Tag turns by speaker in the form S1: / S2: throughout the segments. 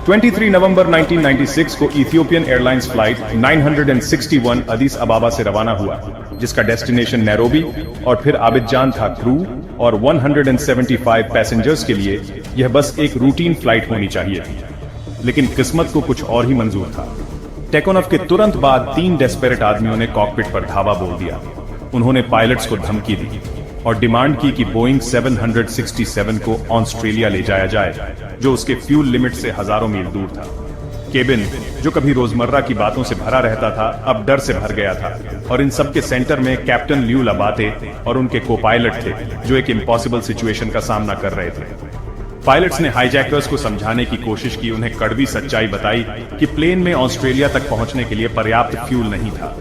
S1: 23 नवंबर 1996 को Ethiopian airlines flight 961 अदीस अबाबा से रवाना हुआ, जिसका डेस्टिनेशन नैरोबी और फिर आबिदजान था। क्रू और 175 पैसेंजर्स के लिए यह बस एक रूटीन फ्लाइट होनी चाहिए थी, लेकिन किस्मत को कुछ और ही मंजूर था। टेक ऑफ के तुरंत बाद 3 डेस्परेट आदमियों ने कॉकपिट पर धावा बोल दिया। उन्होंने पायलट्स को धमकी दी और डिमांड की कि बोइंग 767 को ऑस्ट्रेलिया ले जाया जाए, जो उसके फ्यूल लिमिट से हजारों मील दूर था। केबिन, जो कभी रोजमर्रा की बातों से भरा रहता था, अब डर से भर गया था, और इन सब के सेंटर में कैप्टन ल्यू लबाते और उनके को पायलट थे, जो एक इम्पॉसिबल सिचुएशन का सामना कर रहे थे। पायलट्स ने हाईजैकर्स को समझाने की कोशिश की, उन्हें कड़वी सच्चाई बताई कि प्लेन में ऑस्ट्रेलिया तक पहुंचने के लिए पर्याप्त फ्यूल नहीं था,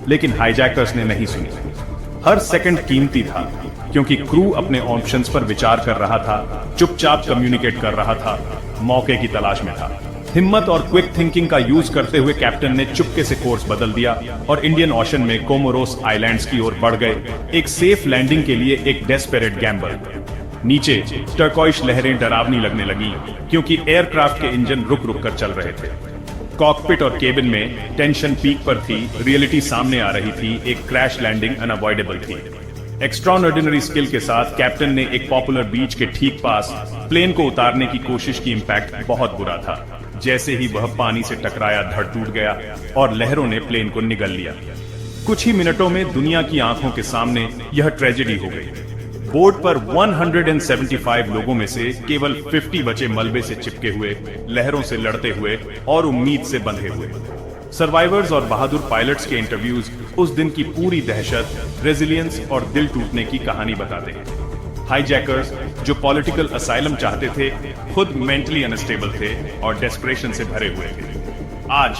S1: लेकिन हाईजैकर्स ने नहीं सुनी। हर सेकंड कीमती था, क्योंकि क्रू अपने ऑप्शंस पर विचार कर रहा था, चुपचाप कम्युनिकेट कर रहा था, मौके की तलाश में था। हिम्मत और क्विक थिंकिंग का यूज करते हुए कैप्टन ने चुपके से कोर्स बदल दिया और इंडियन ओशन में कोमोरोस आइलैंड्स की ओर बढ़ गए, एक सेफ लैंडिंग के लिए एक डेस्परेट गैम्बल। नीचे टर्कोइश लहरें डरावनी लगने लगी, क्योंकि एयरक्राफ्ट के इंजन रुक रुक कर चल रहे थे। कॉकपिट और केबिन में टेंशन पीक पर थी, रियलिटी सामने आ रही थी, एक क्रैश लैंडिंग अनअवॉइडेबल थी। एक्स्ट्राऑर्डिनरी स्किल के साथ कैप्टन ने एक पॉपुलर बीच के ठीक पास प्लेन को उतारने की कोशिश की। इंपैक्ट बहुत बुरा था। जैसे ही वह पानी से टकराया, धड़ टूट गया और लहरों ने प्लेन को निगल लिया। कुछ ही मिनटों में दुनिया की आंखों के सामने यह ट्रेजेडी हो गई। बोर्ड पर 175 लोगों में से केवल 50 बचे मलबे से चिपके हुए, लहरों से लड़ते हुए और उम्मीद से बंधे हुए। सर्वाइवर्स और बहादुर पायलट्स के इंटरव्यूज उस दिन की पूरी दहशत, रेजिलियंस और दिल टूटने की कहानी बताते हैं। हाईजैकर्स, जो पॉलिटिकल असाइलम चाहते थे, खुद मेंटली अनस्टेबल थे और डेस्परेशन से भरे हुए थे। आज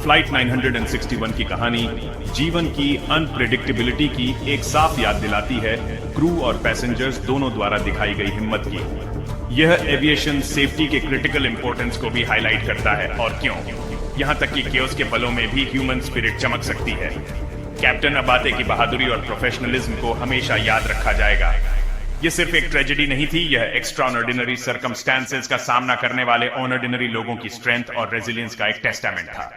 S1: फ्लाइट 961 की कहानी जीवन की अनप्रेडिक्टेबिलिटी की एक साफ याद दिलाती है, क्रू और पैसेंजर्स दोनों द्वारा दिखाई गई हिम्मत की। यह एविएशन सेफ्टी के क्रिटिकल इंपॉर्टेंस को भी हाईलाइट करता है, और क्यों, यहाँ तक कि केओस के पलों में भी ह्यूमन स्पिरिट चमक सकती है। कैप्टन अबाते की बहादुरी और प्रोफेशनलिज्म को हमेशा याद रखा जाएगा। यह सिर्फ एक ट्रेजेडी नहीं थी, यह एक्स्ट्राऑर्डिनरी सर्कमस्टेंसेस का सामना करने वाले ऑर्डिनरी लोगों की स्ट्रेंथ और रेजिलियंस का एक टेस्टामेंट था।